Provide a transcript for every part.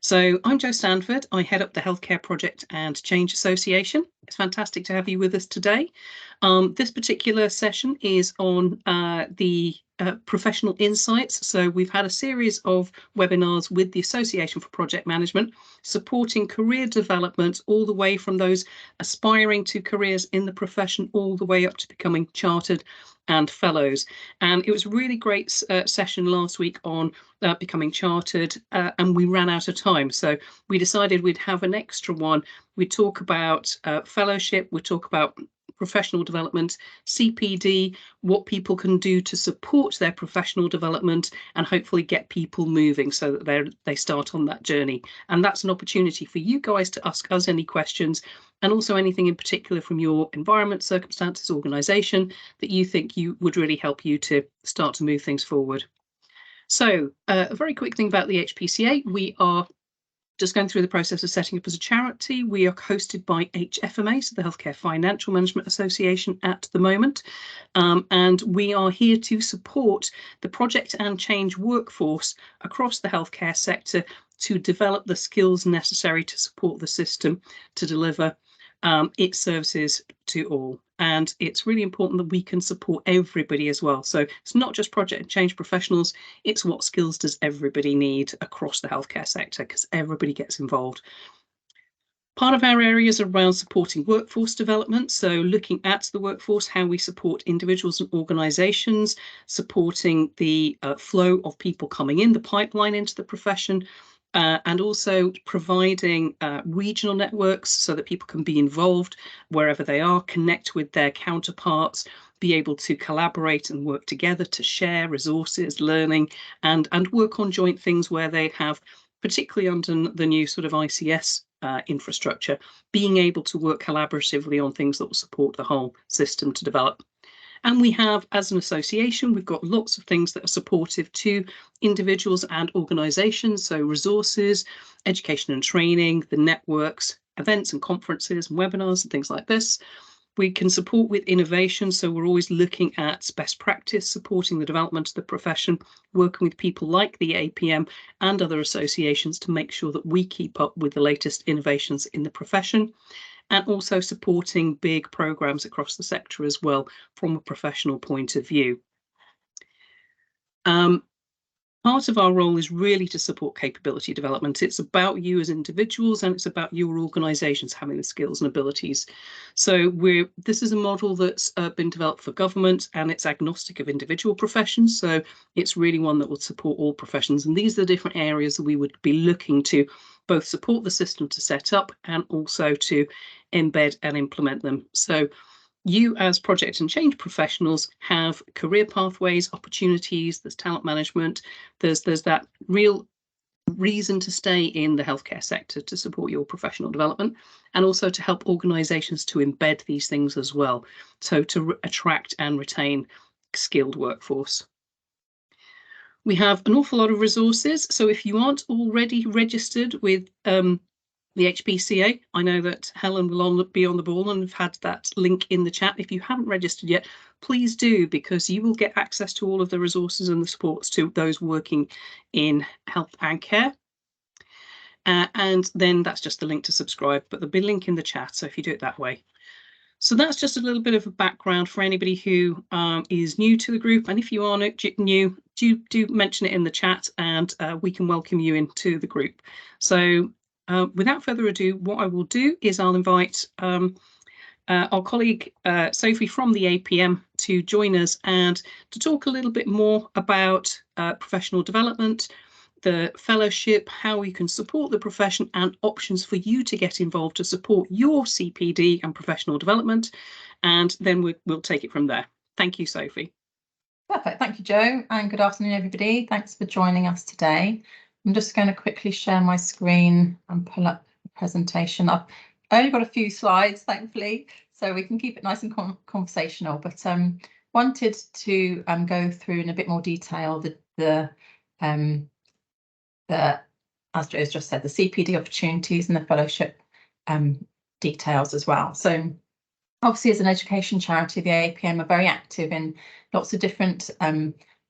So I'm Jo Stanford. I head up the Healthcare Project and Change Association. It's fantastic to have you with us today. This particular session is on the professional insights. So we've had a series of webinars with the Association for Project Management, supporting career development all the way from those aspiring to careers in the profession all the way up to becoming chartered and fellows. And it was a really great session last week on becoming chartered, and we ran out of time. So we decided we'd have an extra one. We'd talk about fellowship, we'd talk about professional development, CPD, what people can do to support their professional development and hopefully get people moving so that they start on that journey. And that's an opportunity for you guys to ask us any questions, and also anything in particular from your environment, circumstances, organisation that you think would really help you to start to move things forward. So a very quick thing about the HPCA. We are just going through the process of setting up as a charity. We are hosted by HFMA, so the Healthcare Financial Management Association at the moment. And we are here to support the project and change workforce across the healthcare sector to develop the skills necessary to support the system to deliver its services to all. And it's really important that we can support everybody as well. So it's not just project and change professionals, it's what skills does everybody need across the healthcare sector, because everybody gets involved. Part of our areas are around supporting workforce development, so looking at the workforce, how we support individuals and organisations, supporting the flow of people coming in, the pipeline into the profession, and also providing regional networks so that people can be involved wherever they are, connect with their counterparts, be able to collaborate and work together to share resources, learning, and work on joint things where they have, particularly under the new sort of ICS infrastructure, being able to work collaboratively on things that will support the whole system to develop. And we have, as an association, we've got lots of things that are supportive to individuals and organisations. So resources, education and training, the networks, events and conferences and webinars and things like this. We can support with innovation. So we're always looking at best practice, supporting the development of the profession, working with people like the APM and other associations to make sure that we keep up with the latest innovations in the profession, and also supporting big programs across the sector as well from a professional point of view. Part of our role is really to support capability development. It's about you as individuals, and it's about your organisations having the skills and abilities. So this is a model that's been developed for government, and it's agnostic of individual professions. So it's really one that will support all professions. And these are the different areas that we would be looking to both support the system to set up and also to embed and implement them. So you as project and change professionals have career pathways, opportunities, there's talent management, there's that real reason to stay in the healthcare sector to support your professional development, and also to help organisations to embed these things as well, so to attract and retain skilled workforce. We have an awful lot of resources, so if you aren't already registered with the HPCA, I know that Helen will be on the ball and have had that link in the chat. If you haven't registered yet, please do, because you will get access to all of the resources and the supports to those working in health and care. And then that's just the link to subscribe, but there'll be a link in the chat, so if you do it that way. So that's just a little bit of a background for anybody who is new to the group. And if you are new, do mention it in the chat, and we can welcome you into the group. So without further ado, what I will do is I'll invite our colleague Sophie from the APM to join us and to talk a little bit more about professional development, the fellowship, how we can support the profession, and options for you to get involved to support your CPD and professional development. And then we'll take it from there. Thank you, Sophie. Perfect. Thank you, Jo, and good afternoon, everybody. Thanks for joining us today. I'm just going to quickly share my screen and pull up the presentation. I've only got a few slides, thankfully, so we can keep it nice and conversational, but wanted to go through in a bit more detail as Jo's just said, the CPD opportunities and the fellowship details as well. So obviously, as an education charity, the APM are very active in lots of different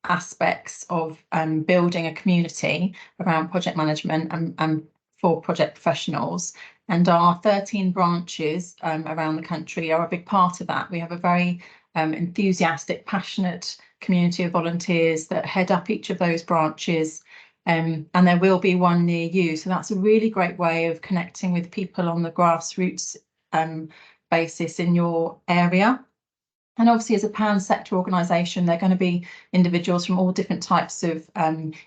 aspects of building a community around project management and for project professionals, and our 13 branches around the country are a big part of that. We have a very enthusiastic, passionate community of volunteers that head up each of those branches, and there will be one near you. So that's a really great way of connecting with people on the grassroots basis in your area. And obviously, as a pan-sector organisation, they're going to be individuals from all different types of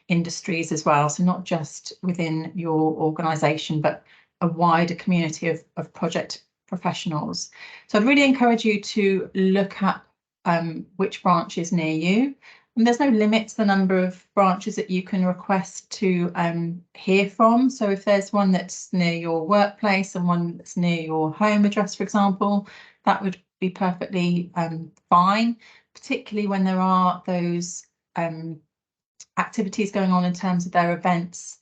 industries as well. So not just within your organisation, but a wider community of project professionals. So I'd really encourage you to look at which branch is near you. And there's no limit to the number of branches that you can request to hear from. So if there's one that's near your workplace and one that's near your home address, for example, that would be perfectly fine, particularly when there are those activities going on in terms of their events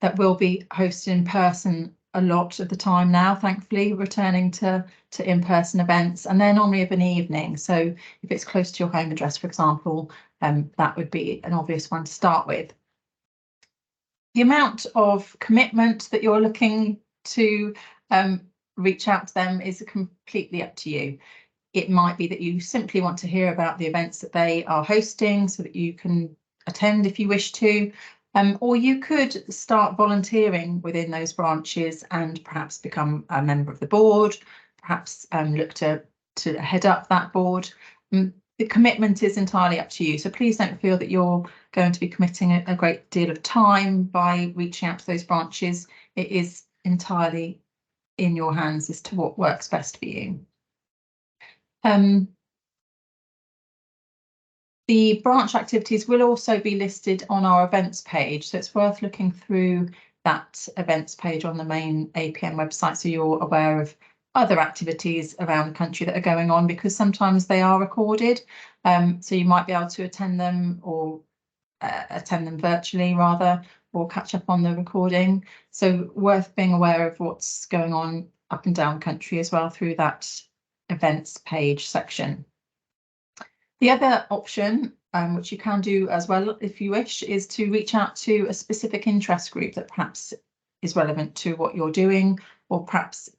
that will be hosted in person a lot of the time now, thankfully, returning to in-person events, and they're normally of an evening. So if it's close to your home address, for example, that would be an obvious one to start with. The amount of commitment that you're looking to reach out to them is completely up to you. It might be that you simply want to hear about the events that they are hosting so that you can attend if you wish to, or you could start volunteering within those branches and perhaps become a member of the board, perhaps look to head up that board. The commitment is entirely up to you, so please don't feel that you're going to be committing a great deal of time by reaching out to those branches. It is entirely in your hands as to what works best for you. The branch activities will also be listed on our events page, so it's worth looking through that events page on the main APM website so you're aware of other activities around the country that are going on, because sometimes they are recorded, so you might be able to attend them or attend them virtually rather, or catch up on the recording. So worth being aware of what's going on up and down the country as well through that events page section. The other option, which you can do as well if you wish, is to reach out to a specific interest group that perhaps is relevant to what you're doing, or perhaps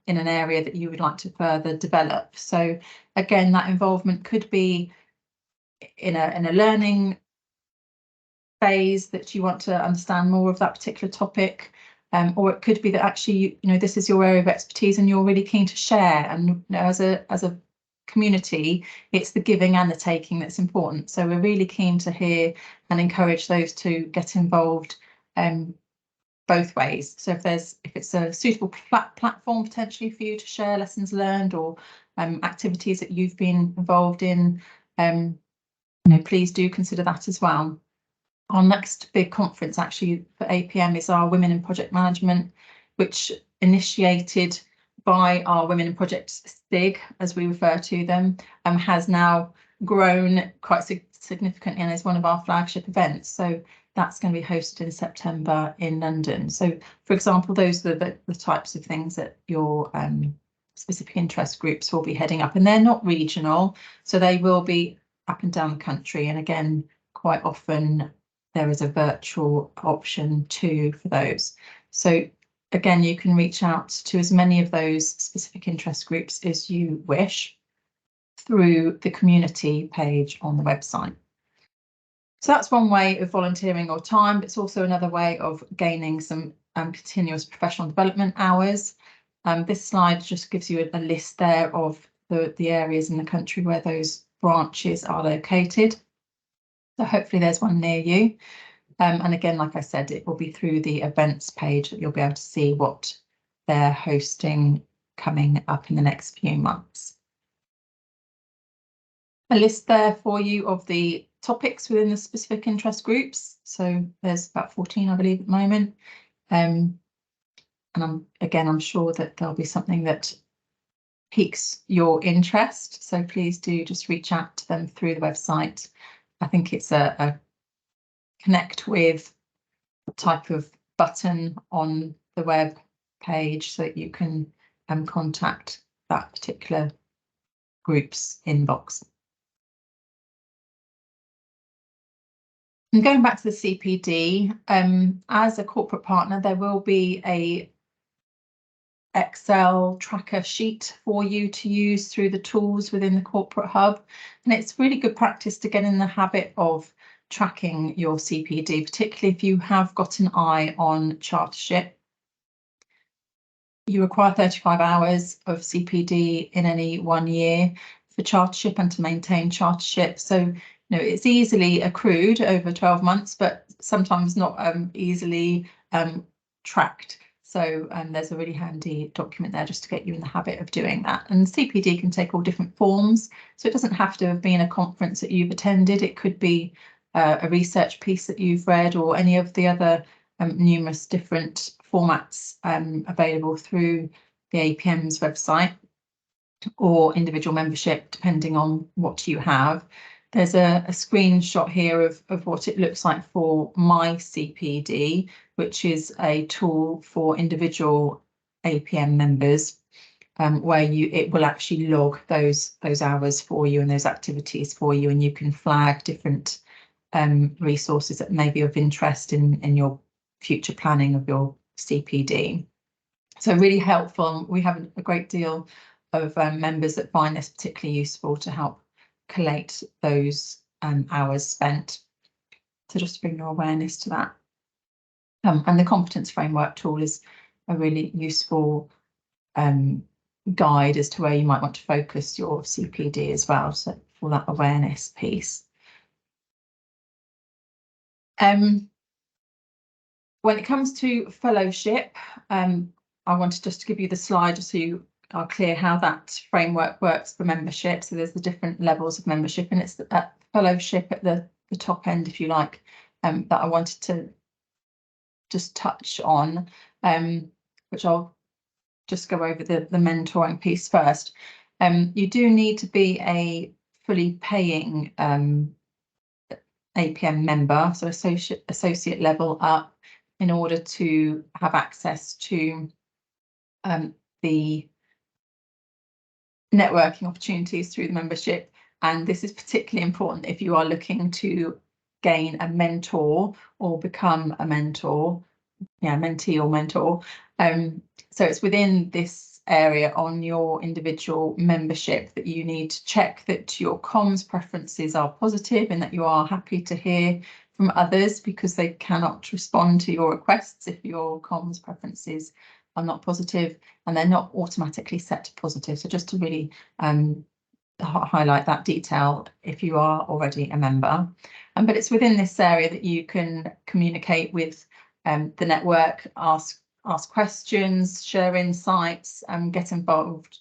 in an area that you would like to further develop. So again, that involvement could be in a learning phase that you want to understand more of that particular topic, or it could be that actually this is your area of expertise and you're really keen to share. And as a community, it's the giving and the taking that's important. So we're really keen to hear and encourage those to get involved both ways. So if it's a suitable platform potentially for you to share lessons learned or activities that you've been involved in, please do consider that as well. Our next big conference actually for APM is our Women in Project Management, which initiated by our Women in Project SIG, as we refer to them, has now grown quite significantly and is one of our flagship events. So that's going to be hosted in September in London. So, for example, those are the types of things that your specific interest groups will be heading up, and they're not regional, so they will be up and down the country. And again, quite often there is a virtual option too for those. So again, you can reach out to as many of those specific interest groups as you wish through the community page on the website. So that's one way of volunteering your time, but it's also another way of gaining some continuous professional development hours. This slide just gives you a list there of the areas in the country where those branches are located. So hopefully there's one near you. And again, like I said, it will be through the events page that you'll be able to see what they're hosting coming up in the next few months. A list there for you of the topics within the specific interest groups. So there's about 14, I believe, at the moment. And I'm sure that there'll be something that piques your interest. So please do just reach out to them through the website. I think it's a connect with type of button on the web page so that you can contact that particular group's inbox. And going back to the CPD, as a corporate partner, there will be a Excel tracker sheet for you to use through the tools within the corporate hub. And it's really good practice to get in the habit of tracking your CPD, particularly if you have got an eye on Chartership. You require 35 hours of CPD in any 1 year for Chartership and to maintain Chartership. So, it's easily accrued over 12 months, but sometimes not easily tracked. So there's a really handy document there just to get you in the habit of doing that. And CPD can take all different forms. So it doesn't have to have been a conference that you've attended. It could be a research piece that you've read, or any of the other numerous different formats available through the APM's website, or individual membership, depending on what you have. There's a screenshot here of what it looks like for My CPD, which is a tool for individual APM members, where it will actually log those hours for you and those activities for you, and you can flag different resources that may be of interest in your future planning of your CPD. So really helpful. We have a great deal of members that find this particularly useful to help collate those hours spent. So just to bring your awareness to that. And the competence framework tool is a really useful guide as to where you might want to focus your CPD as well, so for that awareness piece. When it comes to fellowship, I wanted just to give you the slide just so you are clear how that framework works for membership. So there's the different levels of membership, and it's that fellowship at the top end, if you like, that I wanted to just touch on, which I'll just go over the mentoring piece first. You do need to be a fully paying APM member, so associate level up, in order to have access to the networking opportunities through the membership. And this is particularly important if you are looking to gain a mentor or become a mentor, mentee or mentor. So it's within this area on your individual membership that you need to check that your comms preferences are positive and that you are happy to hear from others, because they cannot respond to your requests if your comms preferences are not positive, and they're not automatically set to positive. So just to really highlight that detail if you are already a member. But it's within this area that you can communicate with the network, ask questions, share insights, get involved,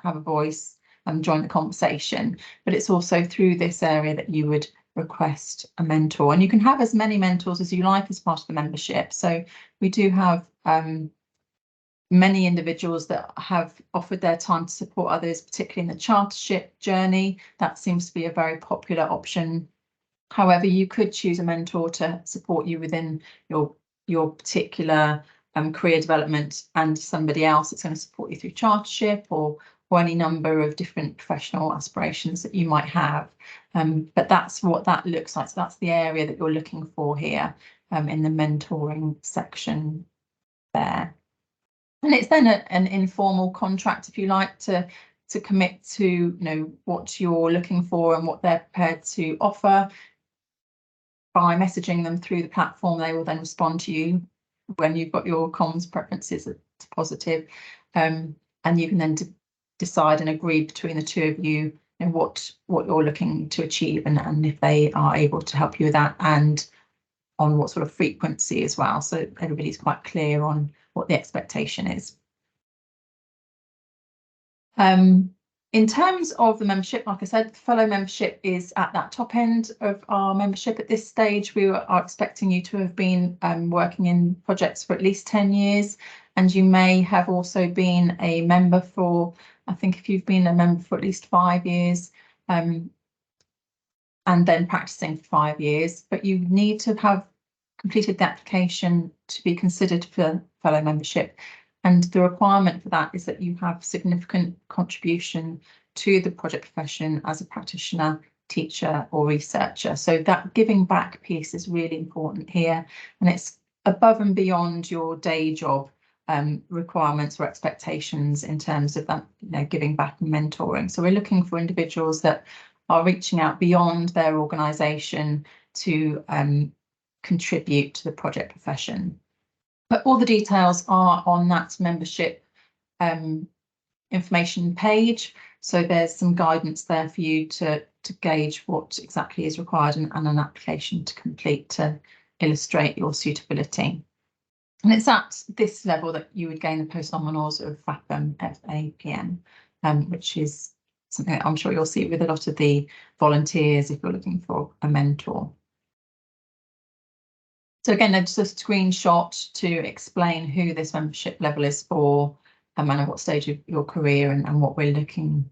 have a voice, and join the conversation. But it's also through this area that you would request a mentor, and you can have as many mentors as you like as part of the membership. So we do have many individuals that have offered their time to support others, particularly in the Chartership journey. That seems to be a very popular option. However, you could choose a mentor to support you within your particular career development, and somebody else that's going to support you through Chartership or any number of different professional aspirations that you might have. But that's what that looks like. So that's the area that you're looking for here in the mentoring section there. And it's then an informal contract, if you like, to commit to what you're looking for and what they're prepared to offer. By messaging them through the platform, they will then respond to you when you've got your comms preferences positive, and you can then decide and agree between the two of you what you're looking to achieve, and if they are able to help you with that, and on what sort of frequency as well. So everybody's quite clear on what the expectation is. In terms of the membership, like I said, the fellow membership is at that top end of our membership. At this stage, we are expecting you to have been working in projects for at least 10 years, and you may have also been a member for, I think if you've been a member for at least 5 years, and then practicing for 5 years, but you need to have completed the application to be considered for fellow membership. And the requirement for that is that you have significant contribution to the project profession as a practitioner teacher or researcher. So that giving back piece is really important here, and it's above and beyond your day job requirements or expectations in terms of that, giving back and mentoring. So we're looking for individuals that are reaching out beyond their organisation to contribute to the project profession. But all the details are on that membership information page. So there's some guidance there for you to gauge what exactly is required and an application to complete to illustrate your suitability. And it's at this level that you would gain the post-nominals of FAPM, APM, which is something that I'm sure you'll see with a lot of the volunteers if you're looking for a mentor. So again, just a screenshot to explain who this membership level is for, and at what stage of your career, and what we're looking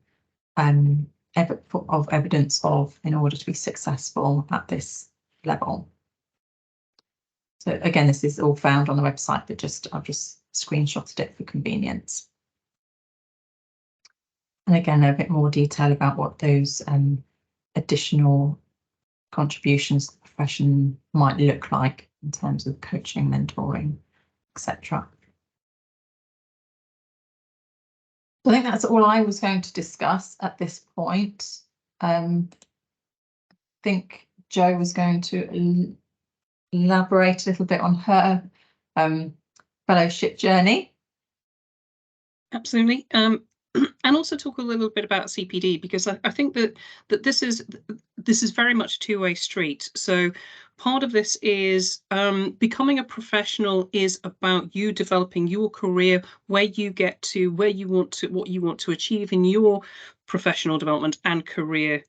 of evidence of in order to be successful at this level. So again, this is all found on the website, but I've just screenshotted it for convenience. And again, a bit more detail about what those additional contributions to the profession might look like in terms of coaching, mentoring, etc. I think that's all I was going to discuss at this point. I think Jo was going to elaborate a little bit on her fellowship journey. Absolutely. And also talk a little bit about CPD, because I think that this is very much a two-way street. So part of this is becoming a professional is about you developing your career, where you get to, where you want to, what you want to achieve in your professional development and career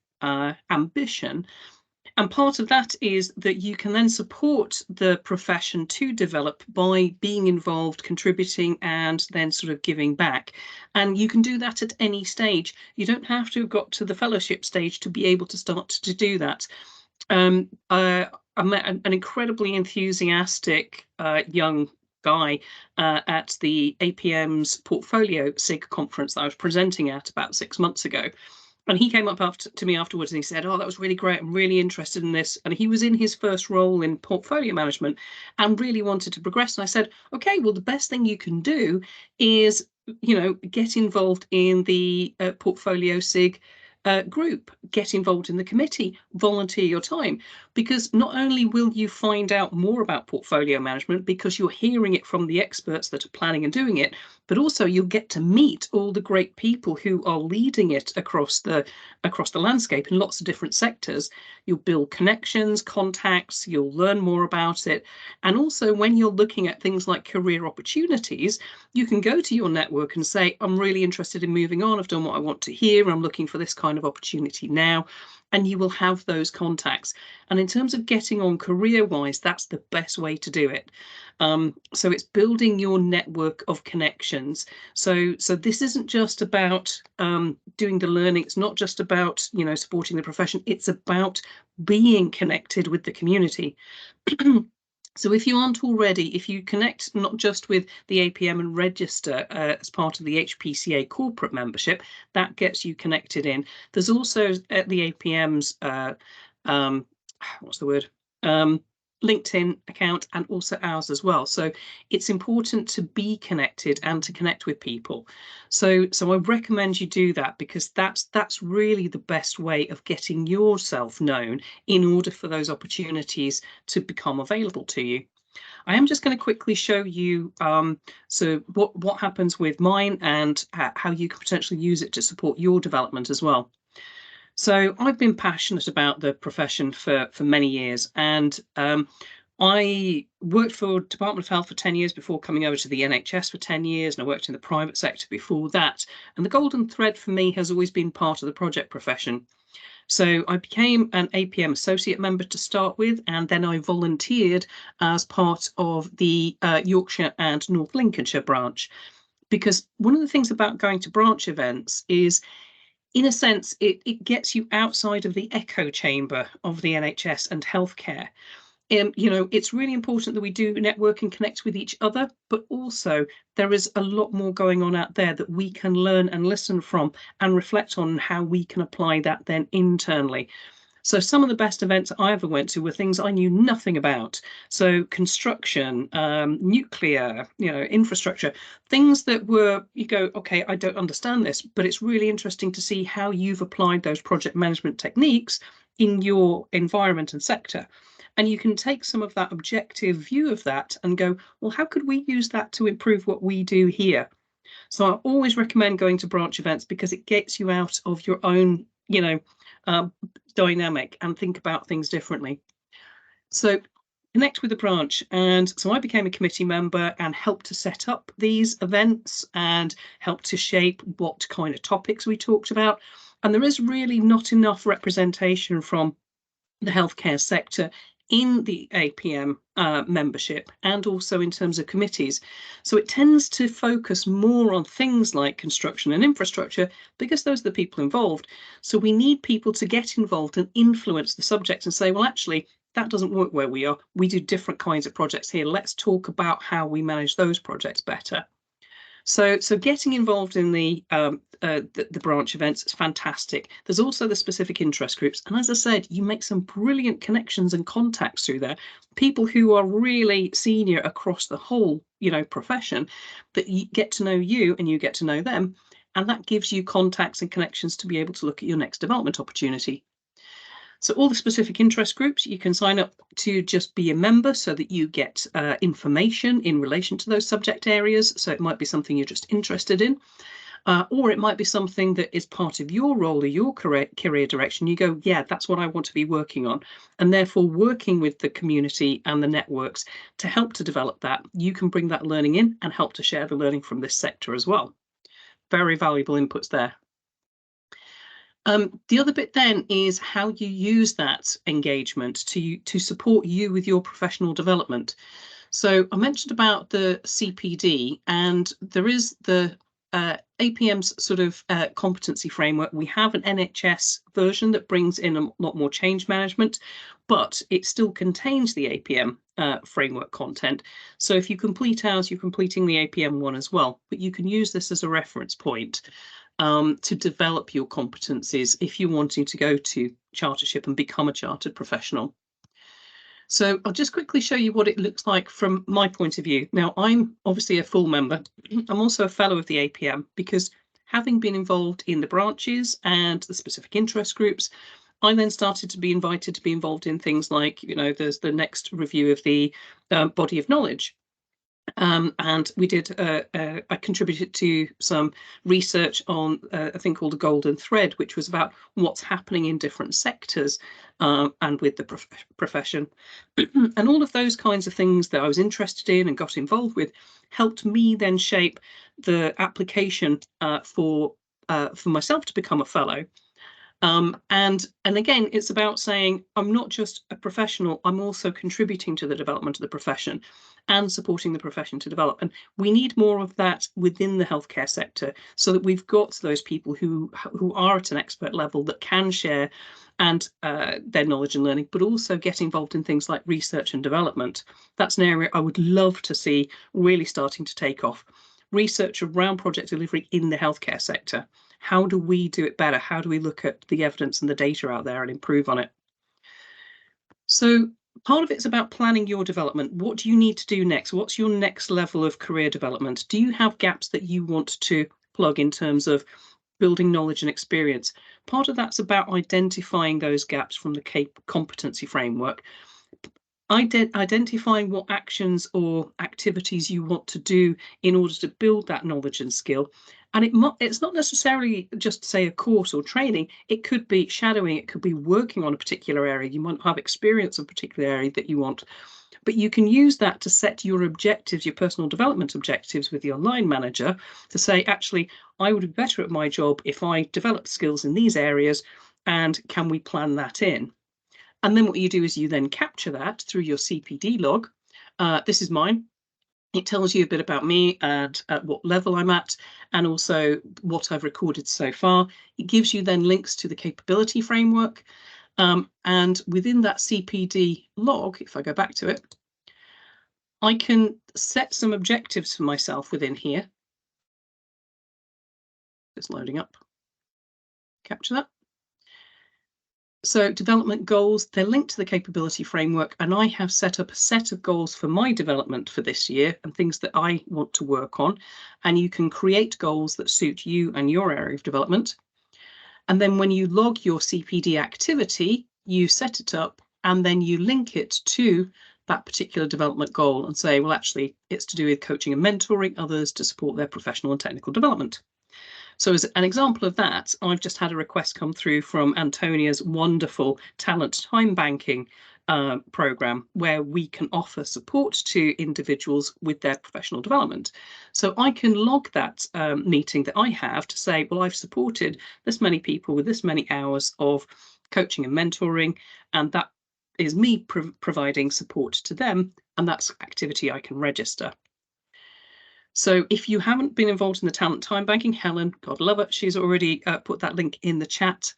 ambition. And part of that is that you can then support the profession to develop by being involved, contributing, and then sort of giving back. And you can do that at any stage. You don't have to have got to the fellowship stage to be able to start to do that. I met an incredibly enthusiastic young guy at the APM's Portfolio SIG conference that I was presenting at about 6 months ago. And he came up to me afterwards and he said, "Oh, that was really great. I'm really interested in this." And he was in his first role in portfolio management and really wanted to progress. And I said, "Okay, well, the best thing you can do is, get involved in the Portfolio SIG group, get involved in the committee, volunteer your time, because not only will you find out more about portfolio management because you're hearing it from the experts that are planning and doing it, but also you'll get to meet all the great people who are leading it across the landscape in lots of different sectors. You'll build connections, contacts, you'll learn more about it. And also when you're looking at things like career opportunities, you can go to your network and say, I'm really interested in moving on. I've done what I want to here. I'm looking for this kind of opportunity now. And you will have those contacts. And in terms of getting on career-wise, that's the best way to do it. So it's building your network of connections. So this isn't just about doing the learning. It's not just about, supporting the profession. It's about being connected with the community. So if you aren't already, if you connect not just with the APM and register as part of the HPCA corporate membership, that gets you connected in. There's also at the APM's, LinkedIn account, and also ours as well. So it's important to be connected and to connect with people. So I recommend you do that, because that's really the best way of getting yourself known in order for those opportunities to become available to you. I am just going to quickly show you so what happens with mine and how you can potentially use it to support your development as well. So I've been passionate about the profession for many years, and I worked for Department of Health for 10 years before coming over to the NHS for 10 years, and I worked in the private sector before that. And the golden thread for me has always been part of the project profession. So I became an APM associate member to start with, and then I volunteered as part of the Yorkshire and North Lincolnshire branch. Because one of the things about going to branch events is, in a sense, it gets you outside of the echo chamber of the NHS and healthcare. It's really important that we do network and connect with each other, but also there is a lot more going on out there that we can learn and listen from and reflect on how we can apply that then internally. So some of the best events I ever went to were things I knew nothing about. So construction, nuclear, infrastructure, things that were, you go, okay, I don't understand this, but it's really interesting to see how you've applied those project management techniques in your environment and sector. And you can take some of that objective view of that and go, well, how could we use that to improve what we do here? So I always recommend going to branch events because it gets you out of your own, dynamic and think about things differently. So connect with the branch. And so I became a committee member and helped to set up these events and helped to shape what kind of topics we talked about. And there is really not enough representation from the healthcare sector in the APM membership and also in terms of committees. So it tends to focus more on things like construction and infrastructure because those are the people involved. So we need people to get involved and influence the subject and say, well, actually, that doesn't work where we are. We do different kinds of projects here. Let's talk about how we manage those projects better. So getting involved in the branch events is fantastic. There's also the specific interest groups. And as I said, you make some brilliant connections and contacts through there. People who are really senior across the whole, profession, that you get to know you and you get to know them. And that gives you contacts and connections to be able to look at your next development opportunity. So all the specific interest groups, you can sign up to just be a member so that you get information in relation to those subject areas. So it might be something you're just interested in, or it might be something that is part of your role or your career direction. You go, yeah, that's what I want to be working on. And therefore working with the community and the networks to help to develop that, you can bring that learning in and help to share the learning from this sector as well. Very valuable inputs there. The other bit then is how you use that engagement to support you with your professional development. So I mentioned about the CPD, and there is the APM's sort of competency framework. We have an NHS version that brings in a lot more change management, but it still contains the APM framework content. So if you complete ours, you're completing the APM one as well, but you can use this as a reference point to develop your competencies if you're wanting to go to Chartership and become a chartered professional. So I'll just quickly show you what it looks like from my point of view. Now, I'm obviously a full member. I'm also a fellow of the APM because having been involved in the branches and the specific interest groups, I then started to be invited to be involved in things like, there's the next review of the body of knowledge. And we did, I contributed to some research on a thing called the Golden Thread, which was about what's happening in different sectors and with the profession. And all of those kinds of things that I was interested in and got involved with helped me then shape the application for myself to become a fellow. And again, it's about saying, I'm not just a professional, I'm also contributing to the development of the profession and supporting the profession to develop. And we need more of that within the healthcare sector so that we've got those people who are at an expert level that can share and their knowledge and learning, but also get involved in things like research and development. That's an area I would love to see really starting to take off. Research around project delivery in the healthcare sector. How do we do it better? How do we look at the evidence and the data out there and improve on it? So part of it's about planning your development. What do you need to do next? What's your next level of career development? Do you have gaps that you want to plug in terms of building knowledge and experience? Part of that's about identifying those gaps from the competency framework. Identifying what actions or activities you want to do in order to build that knowledge and skill. And it's not necessarily just, say, a course or training. It could be shadowing. It could be working on a particular area. You might have experience of a particular area that you want. But you can use that to set your objectives, your personal development objectives with your line manager to say, actually, I would be better at my job if I develop skills in these areas. And can we plan that in? And then what you do is you then capture that through your CPD log. This is mine. It tells you a bit about me and at what level I'm at, and also what I've recorded so far. It gives you then links to the capability framework. And within that CPD log, if I go back to it, I can set some objectives for myself within here. It's loading up. Capture that. So development goals, they're linked to the capability framework, and I have set up a set of goals for my development for this year and things that I want to work on. And you can create goals that suit you and your area of development. And then when you log your CPD activity, you set it up and then you link it to that particular development goal and say, well, actually, it's to do with coaching and mentoring others to support their professional and technical development. So as an example of that, I've just had a request come through from Antonia's wonderful talent time banking program, where we can offer support to individuals with their professional development. So I can log that meeting that I have to say, well, I've supported this many people with this many hours of coaching and mentoring, and that is me providing support to them, and that's activity I can register. So if you haven't been involved in the talent time banking, Helen, God love her, she's already put that link in the chat.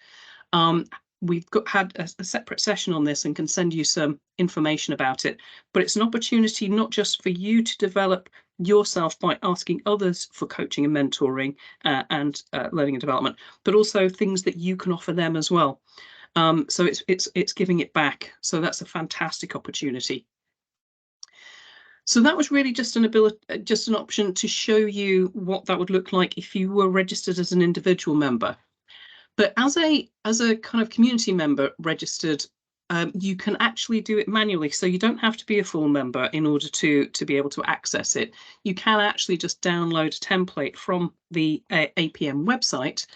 We've had a separate session on this and can send you some information about it. But it's an opportunity not just for you to develop yourself by asking others for coaching and mentoring and learning and development, but also things that you can offer them as well. So it's giving it back. So that's a fantastic opportunity. So that was really just an option to show you what that would look like if you were registered as an individual member. But as a kind of community member registered, you can actually do it manually. So you don't have to be a full member in order to be able to access it. You can actually just download a template from the APM website,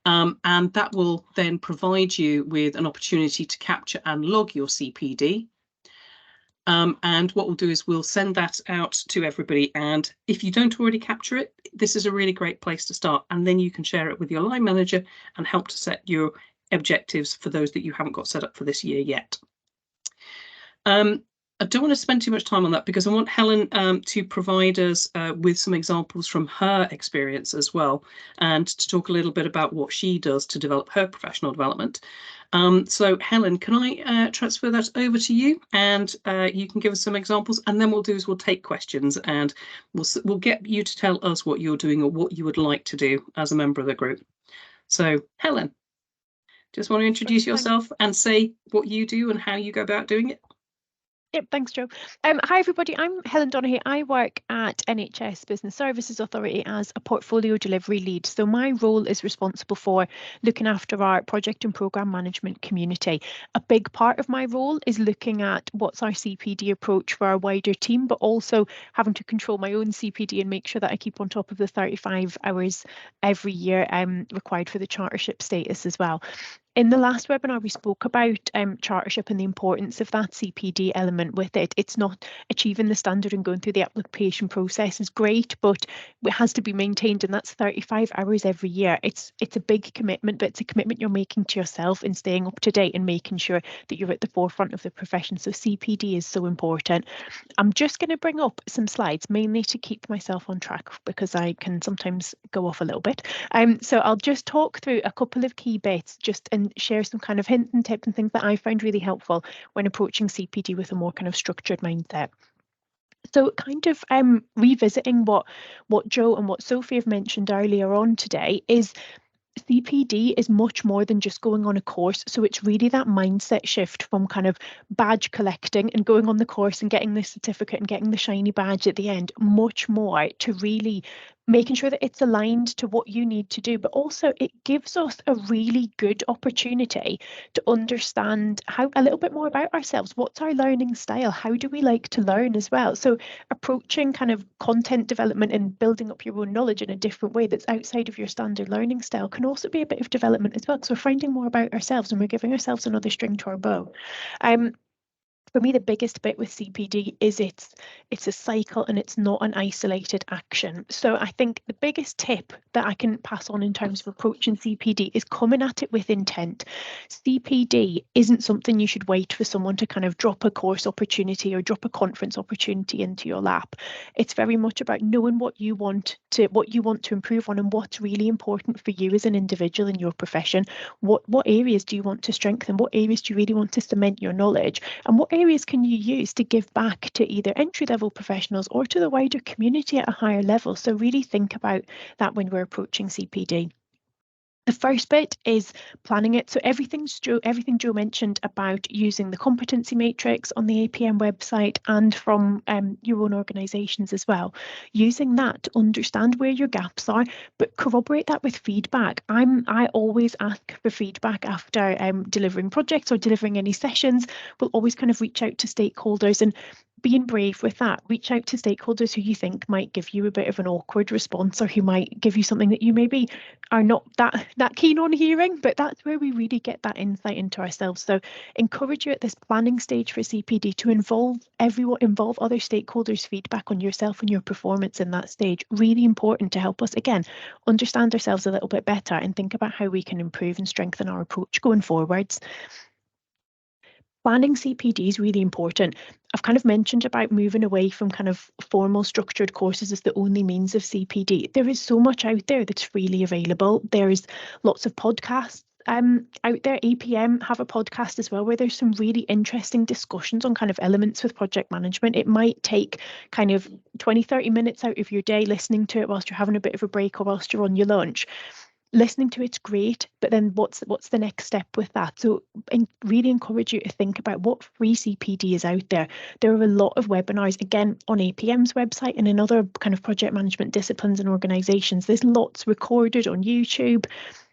and that will then provide you with an opportunity to capture and log your CPD. And what we'll do is we'll send that out to everybody. And if you don't already capture it, this is a really great place to start. And then you can share it with your line manager and help to set your objectives for those that you haven't got set up for this year yet. I don't want to spend too much time on that because I want Helen to provide us with some examples from her experience as well, and to talk a little bit about what she does to develop her professional development. So Helen, can I transfer that over to you, and you can give us some examples, and then we'll take questions, and we'll get you to tell us what you're doing or what you would like to do as a member of the group. So Helen, just want to introduce yourself and say what you do and how you go about doing it. Yep, thanks, Joe. Hi, everybody. I'm Helen Donaghy. I work at NHS Business Services Authority as a portfolio delivery lead. So my role is responsible for looking after our project and programme management community. A big part of my role is looking at what's our CPD approach for our wider team, but also having to control my own CPD and make sure that I keep on top of the 35 hours every year required for the chartership status as well. In the last webinar, we spoke about chartership and the importance of that CPD element with it. It's not achieving the standard and going through the application process is great, but it has to be maintained, and that's 35 hours every year. It's a big commitment, but it's a commitment you're making to yourself in staying up to date and making sure that you're at the forefront of the profession. So CPD is so important. I'm just going to bring up some slides, mainly to keep myself on track because I can sometimes go off a little bit. So I'll just talk through a couple of key bits and share some kind of hints and tips and things that I found really helpful when approaching CPD with a more kind of structured mindset. So kind of revisiting what Joe and what Sophie have mentioned earlier on today is CPD is much more than just going on a course. So it's really that mindset shift from kind of badge collecting and going on the course and getting the certificate and getting the shiny badge at the end, much more to really making sure that it's aligned to what you need to do, but also it gives us a really good opportunity to understand a little bit more about ourselves. What's our learning style? How do we like to learn as well? So approaching kind of content development and building up your own knowledge in a different way that's outside of your standard learning style can also be a bit of development as well, because we're finding more about ourselves and we're giving ourselves another string to our bow. For me, the biggest bit with CPD is it's a cycle and it's not an isolated action. So I think the biggest tip that I can pass on in terms of approaching CPD is coming at it with intent. CPD isn't something you should wait for someone to kind of drop a course opportunity or drop a conference opportunity into your lap. It's very much about knowing what you want to improve on and what's really important for you as an individual in your profession. What areas do you want to strengthen? What areas do you really want to cement your knowledge? And what areas can you use to give back to either entry-level professionals or to the wider community at a higher level? So really think about that when we're approaching CPD. The first bit is planning it. So everything Joe mentioned about using the competency matrix on the APM website and from your own organisations as well, using that to understand where your gaps are, but corroborate that with feedback. I always ask for feedback after delivering projects or delivering any sessions. We'll always kind of reach out to stakeholders, and being brave with that, reach out to stakeholders who you think might give you a bit of an awkward response, or who might give you something that you maybe are not that keen on hearing, but that's where we really get that insight into ourselves. So encourage you at this planning stage for CPD to involve other stakeholders' feedback on yourself and your performance in that stage. Really important to help us, again, understand ourselves a little bit better and think about how we can improve and strengthen our approach going forwards. Planning CPD is really important. I've kind of mentioned about moving away from kind of formal structured courses as the only means of CPD. There is so much out there that's freely available. There's lots of podcasts out there. APM have a podcast as well, where there's some really interesting discussions on kind of elements with project management. It might take kind of 20-30 minutes out of your day listening to it whilst you're having a bit of a break or whilst you're on your lunch. Listening to it's great, but then what's the next step with that? So really encourage you to think about what free CPD is out there. There are a lot of webinars, again, on APM's website and in other kind of project management disciplines and organisations. There's lots recorded on YouTube.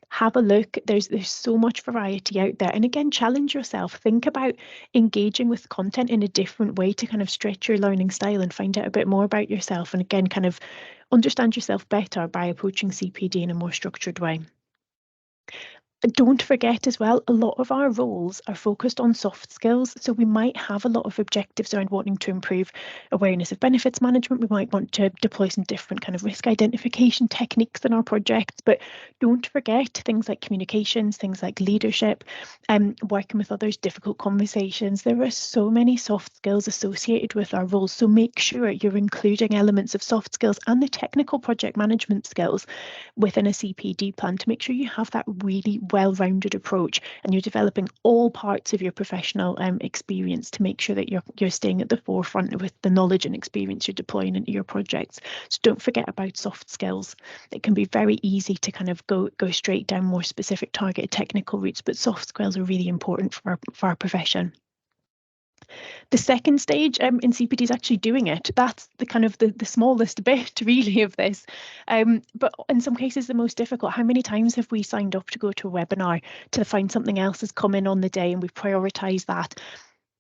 Have a look. There's so much variety out there. And again, challenge yourself. Think about engaging with content in a different way to kind of stretch your learning style and find out a bit more about yourself. And again, kind of understand yourself better by approaching CPD in a more structured way. Don't forget as well, a lot of our roles are focused on soft skills. So we might have a lot of objectives around wanting to improve awareness of benefits management. We might want to deploy some different kind of risk identification techniques in our projects, but don't forget things like communications, things like leadership, working with others, difficult conversations. There are so many soft skills associated with our roles. So make sure you're including elements of soft skills and the technical project management skills within a CPD plan to make sure you have that really well-rounded approach and you're developing all parts of your professional experience to make sure that you're staying at the forefront with the knowledge and experience you're deploying into your projects. So don't forget about soft skills. It can be very easy to kind of go straight down more specific targeted technical routes, but soft skills are really important for our profession. The second stage in CPD is actually doing it. That's the kind of the smallest bit really of this, but in some cases the most difficult. How many times have we signed up to go to a webinar to find something else has come in on the day and we've prioritised that?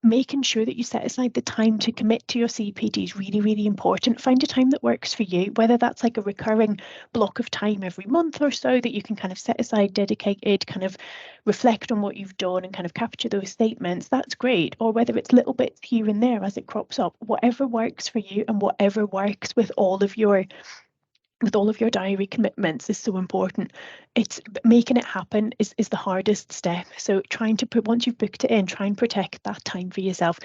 Making sure that you set aside the time to commit to your CPD is really, really important. Find a time that works for you, whether that's like a recurring block of time every month or so that you can kind of set aside, dedicated, kind of reflect on what you've done and kind of capture those statements. That's great. Or whether it's little bits here and there as it crops up, whatever works for you and whatever works with all of your diary commitments is so important. It's making it happen is the hardest step. So trying to once you've booked it in, try and protect that time for yourself.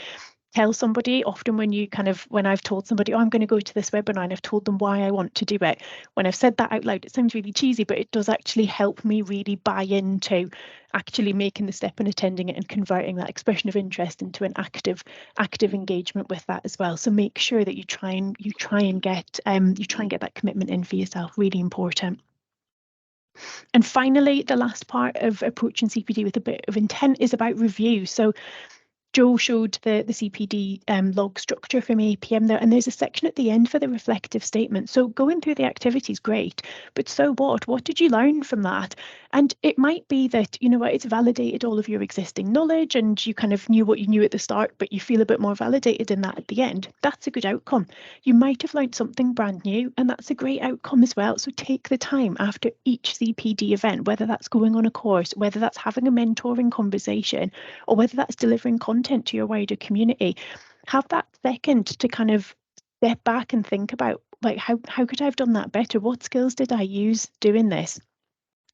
Tell somebody, often when I've told somebody, oh, I'm going to go to this webinar and I've told them why I want to do it. When I've said that out loud, it sounds really cheesy, but it does actually help me really buy into actually making the step and attending it and converting that expression of interest into an active engagement with that as well. So make sure that you try and get that commitment in for yourself. Really important. And finally, the last part of approaching CPD with a bit of intent is about review. So Joe showed the CPD log structure from APM there, and there's a section at the end for the reflective statement. So going through the activity is great, but so what? What did you learn from that? And it might be that, you know what, it's validated all of your existing knowledge and you kind of knew what you knew at the start, but you feel a bit more validated in that at the end. That's a good outcome. You might have learned something brand new, and that's a great outcome as well. So take the time after each CPD event, whether that's going on a course, whether that's having a mentoring conversation, or whether that's delivering content to your wider community. Have that second to kind of step back and think about, like, how could I have done that better? What skills did I use doing this?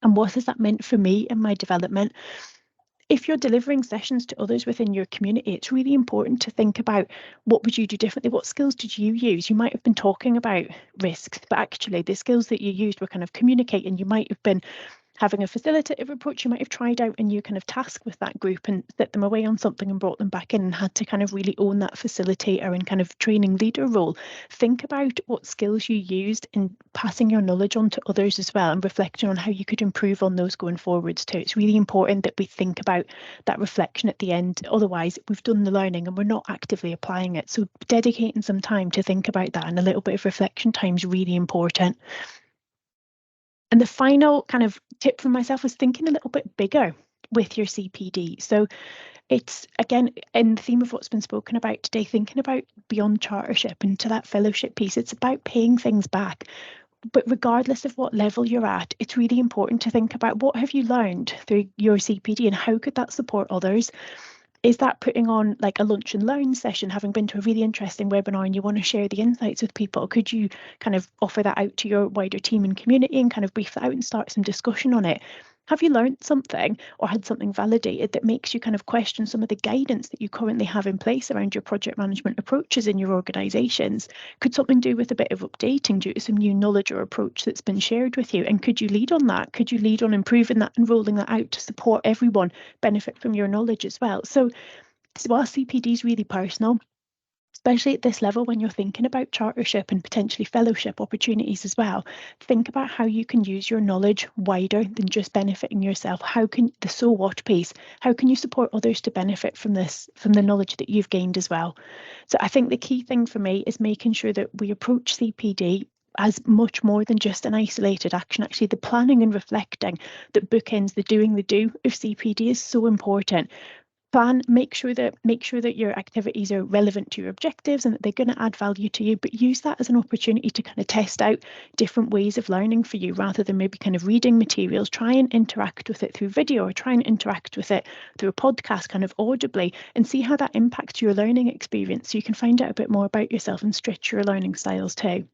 And what has that meant for me and my development? If you're delivering sessions to others within your community, it's really important to think about what would you do differently? What skills did you use? You might have been talking about risks, but actually the skills that you used were kind of communicating. You might have been having a facilitative approach you might have tried out, and you kind of task with that group and set them away on something and brought them back in and had to kind of really own that facilitator and kind of training leader role. Think about what skills you used in passing your knowledge on to others as well, and reflecting on how you could improve on those going forwards too. It's really important that we think about that reflection at the end. Otherwise, we've done the learning and we're not actively applying it. So dedicating some time to think about that and a little bit of reflection time is really important. And the final kind of tip from myself was thinking a little bit bigger with your CPD. So it's, again, in the theme of what's been spoken about today, thinking about beyond chartership and to that fellowship piece. It's about paying things back. But regardless of what level you're at, it's really important to think about what have you learned through your CPD and how could that support others? Is that putting on like a lunch and learn session, having been to a really interesting webinar and you want to share the insights with people? Could you kind of offer that out to your wider team and community and kind of brief that out and start some discussion on it? Have you learned something or had something validated that makes you kind of question some of the guidance that you currently have in place around your project management approaches in your organisations? Could something do with a bit of updating due to some new knowledge or approach that's been shared with you? And could you lead on that? Could you lead on improving that and rolling that out to support everyone benefit from your knowledge as well? So while CPD is really personal, especially at this level when you're thinking about chartership and potentially fellowship opportunities as well, think about how you can use your knowledge wider than just benefiting yourself. How can the so what piece, how can you support others to benefit from this, from the knowledge that you've gained as well? So I think the key thing for me is making sure that we approach CPD as much more than just an isolated action. Actually, the planning and reflecting that bookends the doing the do of CPD is so important. Plan, make sure that your activities are relevant to your objectives and that they're going to add value to you, but use that as an opportunity to kind of test out different ways of learning for you rather than maybe kind of reading materials. Try and interact with it through video, or try and interact with it through a podcast kind of audibly, and see how that impacts your learning experience so you can find out a bit more about yourself and stretch your learning styles too.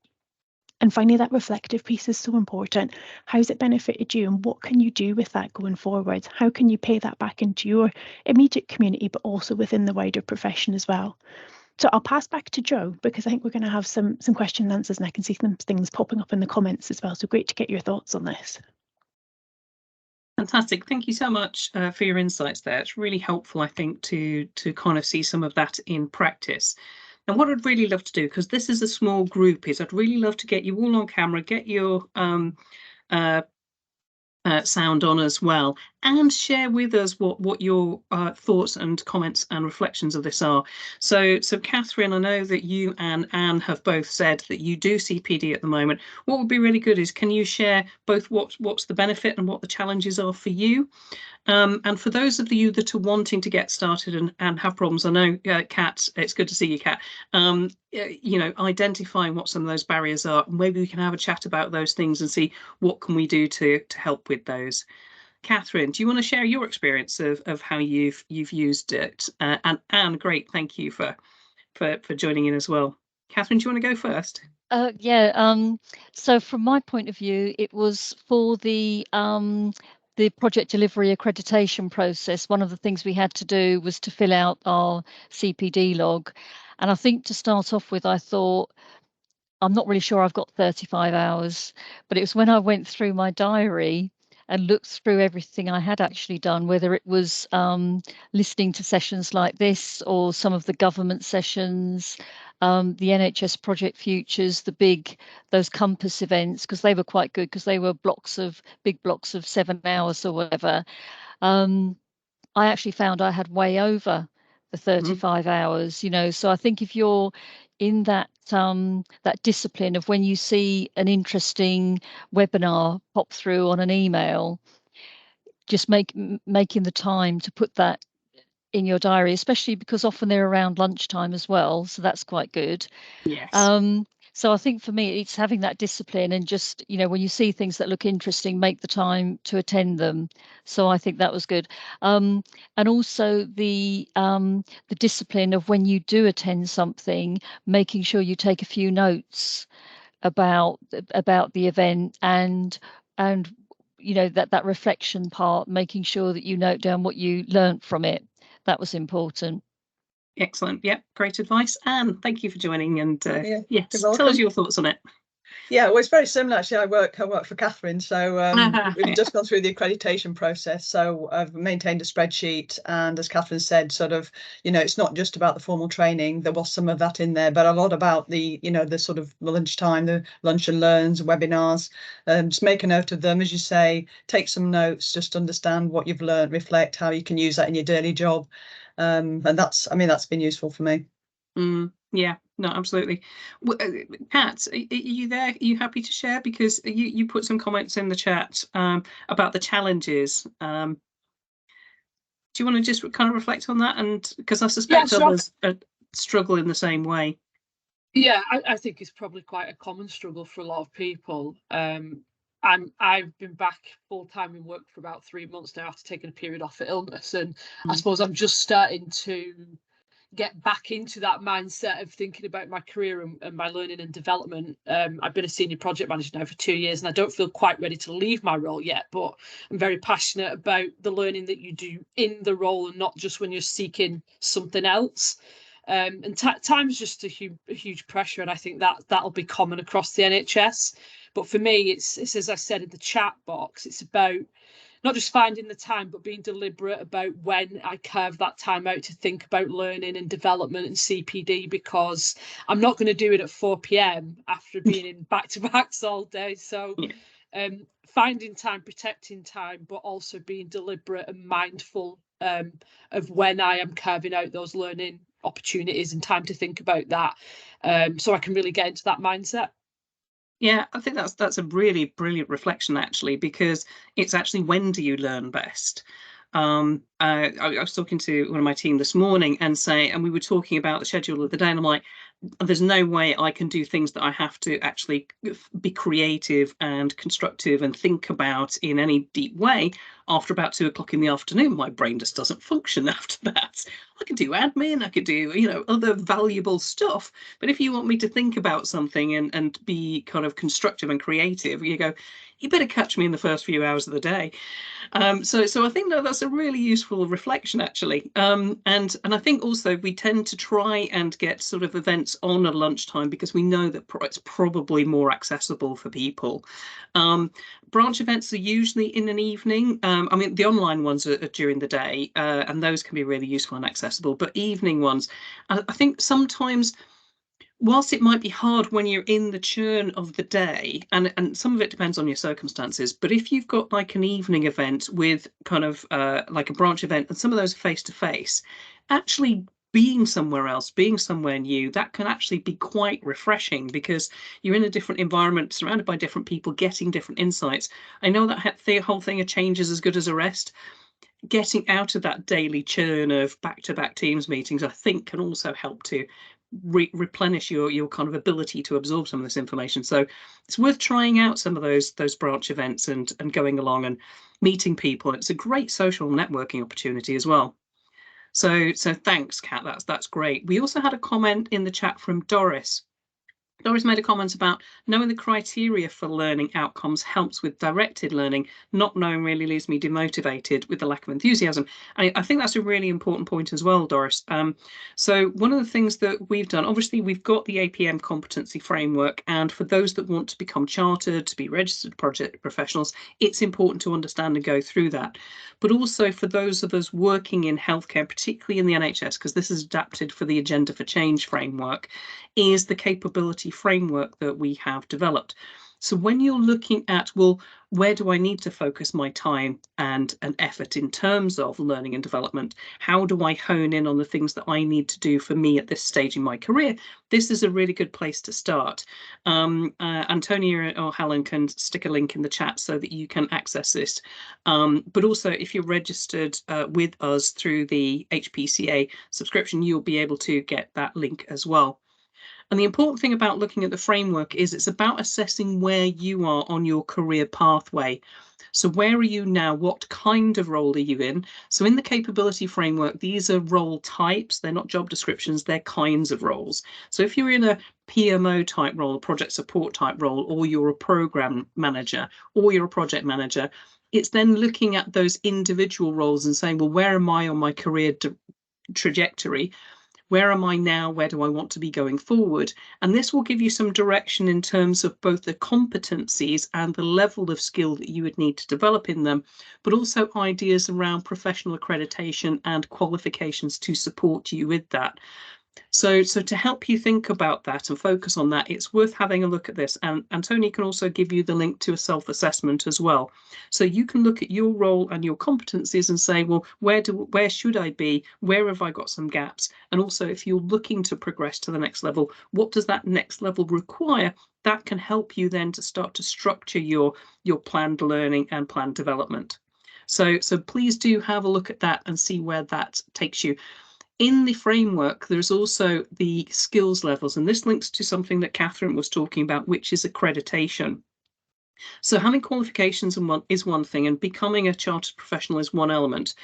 And finally, that reflective piece is so important. How's it benefited you and what can you do with that going forward? How can you pay that back into your immediate community, but also within the wider profession as well? So I'll pass back to Jo, because I think we're going to have some question and answers, and I can see some things popping up in the comments as well. So great to get your thoughts on this. Fantastic. Thank you so much for your insights there. It's really helpful, I think, to kind of see some of that in practice. And what I'd really love to do, because this is a small group, is I'd really love to get you all on camera, get your sound on as well, and share with us what your thoughts and comments and reflections of this are. So Catherine, I know that you and Anne have both said that you do CPD at the moment. What would be really good is, can you share both what's the benefit and what the challenges are for you? And for those of you that are wanting to get started and have problems, I know, Kat, it's good to see you, Kat, you know, identifying what some of those barriers are, maybe we can have a chat about those things and see what can we do to help with those. Catherine, do you want to share your experience of how you've used it? And Anne, great, thank you for joining in as well. Catherine, do you want to go first? So from my point of view, it was for the project delivery accreditation process. One of the things we had to do was to fill out our CPD log. And I think to start off with, I thought, I'm not really sure I've got 35 hours, but it was when I went through my diary and looked through everything I had actually done, whether it was listening to sessions like this or some of the government sessions, the NHS Project Futures, those Compass events, because they were quite good because they were big blocks of 7 hours or whatever. I actually found I had way over the 35 hours, you know. So I think if you're in that discipline of when you see an interesting webinar pop through on an email, just making the time to put that in your diary, especially because often they're around lunchtime as well, so that's quite good. Yes. So I think for me, it's having that discipline and just, you know, when you see things that look interesting, make the time to attend them. So I think that was good. And also the discipline of when you do attend something, making sure you take a few notes about the event and you know, that reflection part, making sure that you note down what you learnt from it. That was important. Excellent. Yep, great advice. Anne, thank you for joining. And yes, You're welcome. tell us your thoughts on it. Yeah, well, it's very similar actually. I work for Catherine, so we've just gone through the accreditation process. So I've maintained a spreadsheet, and as Catherine said, sort of, it's not just about the formal training. There was some of that in there, but a lot about the, the sort of lunchtime, the lunch and learns, webinars. Just make a note of them, as you say. Take some notes, just understand what you've learned, reflect how you can use that in your daily job, and that's been useful for me. Yeah, no, absolutely. Pat, are you there? Are you happy to share? Because you put some comments in the chat about the challenges. Do you want to just kind of reflect on that? And because I suspect others struggle in the same way. Yeah, I think it's probably quite a common struggle for a lot of people. I've been back full time in work for about 3 months now after taking a period off for illness, and I suppose I'm just starting to get back into that mindset of thinking about my career and my learning and development. I've been a senior project manager now for 2 years, and I don't feel quite ready to leave my role yet, but I'm very passionate about the learning that you do in the role and not just when you're seeking something else. And time's just a huge pressure, and I think that'll be common across the NHS. But for me, it's as I said in the chat box, it's about not just finding the time, but being deliberate about when I carve that time out to think about learning and development and CPD, because I'm not going to do it at 4 p.m. after being in back-to-backs all day. So finding time, protecting time, but also being deliberate and mindful of when I am carving out those learning opportunities and time to think about that, so I can really get into that mindset. Yeah, I think that's a really brilliant reflection, actually, because it's actually, when do you learn best? I was talking to one of my team this morning and we were talking about the schedule of the day, and I'm like, there's no way I can do things that I have to actually be creative and constructive and think about in any deep way after about 2 o'clock in the afternoon. My brain just doesn't function after that. I can do admin, I could do, other valuable stuff. But if you want me to think about something and be kind of constructive and creative, you go, you better catch me in the first few hours of the day. So I think that's a really useful reflection, actually. And I think also we tend to try and get sort of events on at lunchtime because we know that it's probably more accessible for people. Branch events are usually in an evening. I mean, the online ones are during the day, and those can be really useful and accessible. But evening ones, I think sometimes, whilst it might be hard when you're in the churn of the day, and some of it depends on your circumstances, but if you've got like an evening event with kind of like a branch event, and some of those are face-to-face, actually being somewhere else, being somewhere new, that can actually be quite refreshing because you're in a different environment, surrounded by different people, getting different insights. I know that the whole thing of change is as good as a rest. Getting out of that daily churn of back-to-back Teams meetings, I think, can also help to replenish your kind of ability to absorb some of this information. So it's worth trying out some of those branch events and going along and meeting people. It's a great social networking opportunity as well. So thanks, Kat. That's great. We also had a comment in the chat from Doris. Doris made a comment about knowing the criteria for learning outcomes helps with directed learning. Not knowing really leaves me demotivated with the lack of enthusiasm. And I think that's a really important point as well, Doris. So one of the things that we've done, obviously, we've got the APM competency framework. And for those that want to become chartered, to be registered project professionals, it's important to understand and go through that. But also for those of us working in healthcare, particularly in the NHS, because this is adapted for the Agenda for Change framework, is the capability framework that we have developed. So when you're looking at, well, where do I need to focus my time and effort in terms of learning and development? How do I hone in on the things that I need to do for me at this stage in my career? This is a really good place to start. Antonia or Helen can stick a link in the chat so that you can access this. But also, if you're registered with us through the HPCA subscription, you'll be able to get that link as well. And the important thing about looking at the framework is it's about assessing where you are on your career pathway. So where are you now? What kind of role are you in? So in the capability framework, these are role types. They're not job descriptions, they're kinds of roles. So if you're in a PMO type role, a project support type role, or you're a program manager, or you're a project manager, it's then looking at those individual roles and saying, well, where am I on my career trajectory? Where am I now? Where do I want to be going forward? And this will give you some direction in terms of both the competencies and the level of skill that you would need to develop in them, but also ideas around professional accreditation and qualifications to support you with that. So to help you think about that and focus on that, it's worth having a look at this. And Tony can also give you the link to a self-assessment as well. So you can look at your role and your competencies and say, well, where should I be? Where have I got some gaps? And also, if you're looking to progress to the next level, what does that next level require? That can help you then to start to structure your planned learning and planned development. So please do have a look at that and see where that takes you. In the framework, there's also the skills levels, and this links to something that Catherine was talking about, which is accreditation. So having qualifications is one thing, and becoming a chartered professional is one element.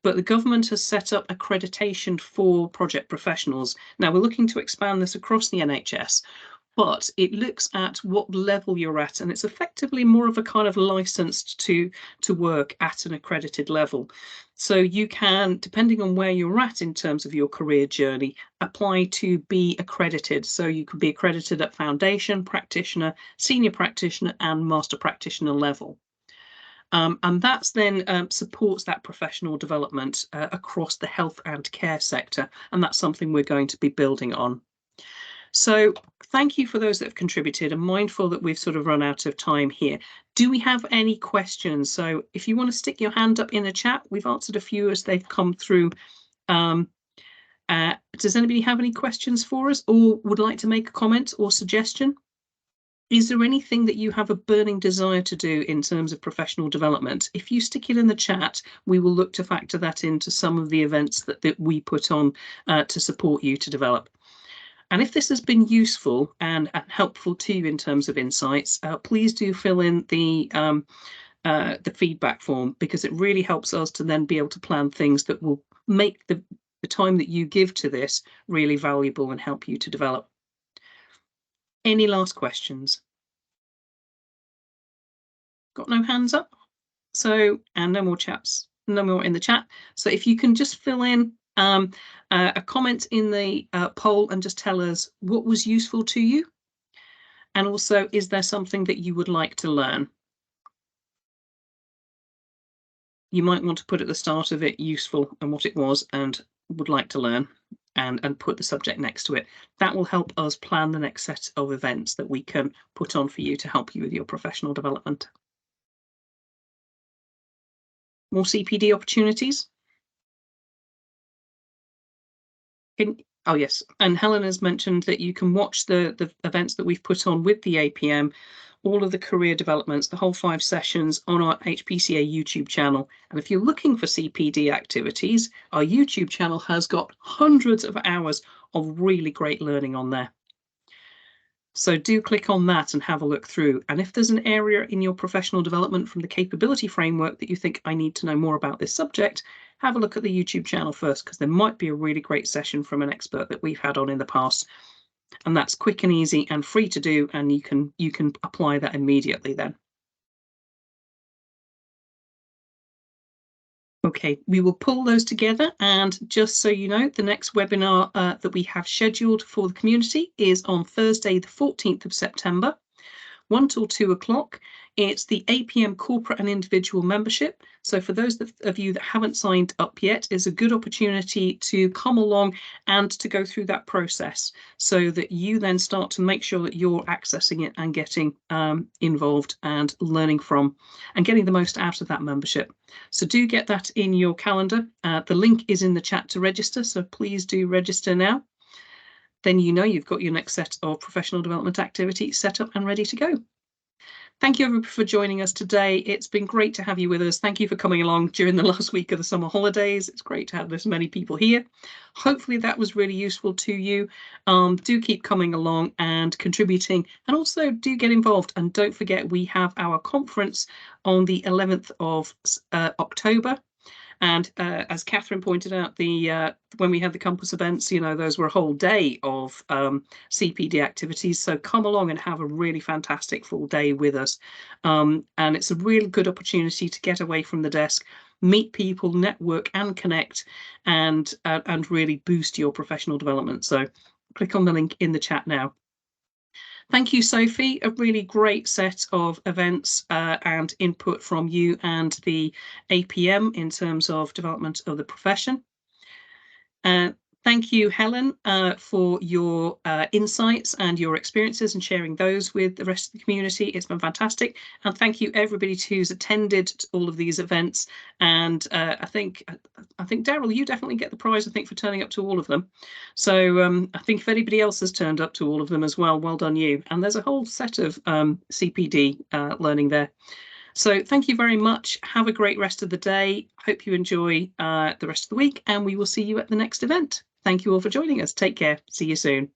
But the government has set up accreditation for project professionals. Now, we're looking to expand this across the NHS, but it looks at what level you're at, and it's effectively more of a kind of licensed to work at an accredited level. So you can, depending on where you're at in terms of your career journey, apply to be accredited. So you could be accredited at foundation, practitioner, senior practitioner, and master practitioner level. And that's then supports that professional development across the health and care sector, and that's something we're going to be building on. So thank you for those that have contributed. I'm mindful that we've sort of run out of time here. Do we have any questions? So if you want to stick your hand up in the chat, we've answered a few as they've come through. Does anybody have any questions for us or would like to make a comment or suggestion? Is there anything that you have a burning desire to do in terms of professional development? If you stick it in the chat, we will look to factor that into some of the events that we put on to support you to develop. And if this has been useful and helpful to you in terms of insights, please do fill in the feedback form, because it really helps us to then be able to plan things that will make the time that you give to this really valuable and help you to develop. Any last questions? Got no hands up? So, and no more chaps, no more in the chat. So if you can just fill in a comment in the poll and just tell us what was useful to you, and also, is there something that you would like to learn? You might want to put at the start of it useful and what it was and would like to learn, and put the subject next to it. That will help us plan the next set of events that we can put on for you to help you with your professional development. More CPD opportunities? Oh yes, and Helen has mentioned that you can watch the events that we've put on with the APM, all of the career developments, the whole 5 sessions on our HPCA YouTube channel. And if you're looking for CPD activities, our YouTube channel has got hundreds of hours of really great learning on there. So do click on that and have a look through. And if there's an area in your professional development from the capability framework that you think, I need to know more about this subject, have a look at the YouTube channel first, because there might be a really great session from an expert that we've had on in the past. And that's quick and easy and free to do, and you can apply that immediately then. Okay, we will pull those together, and just so you know, the next webinar that we have scheduled for the community is on Thursday, the 14th of September, 1 till 2 o'clock. It's the APM corporate and individual membership. So for those of you that haven't signed up yet, it's a good opportunity to come along and to go through that process, so that you then start to make sure that you're accessing it and getting involved and learning from and getting the most out of that membership. So do get that in your calendar. The link is in the chat to register, so please do register now. Then you know you've got your next set of professional development activities set up and ready to go. Thank you everybody for joining us today. It's been great to have you with us. Thank you for coming along during the last week of the summer holidays. It's great to have this many people here. Hopefully that was really useful to you. Do keep coming along and contributing, and also do get involved. And don't forget, we have our conference on the 11th of October. And as Catherine pointed out, when we had the campus events, you know, those were a whole day of CPD activities. So come along and have a really fantastic full day with us. And it's a really good opportunity to get away from the desk, meet people, network and connect, and really boost your professional development. So click on the link in the chat now. Thank you, Sophie. A really great set of events and input from you and the APM in terms of development of the profession. Thank you, Helen, for your insights and your experiences and sharing those with the rest of the community. It's been fantastic. And thank you, everybody who's attended all of these events. And I think, Daryl, you definitely get the prize, I think, for turning up to all of them. So I think if anybody else has turned up to all of them as well, well done you. And there's a whole set of CPD learning there. So thank you very much. Have a great rest of the day. Hope you enjoy the rest of the week, and we will see you at the next event. Thank you all for joining us. Take care. See you soon.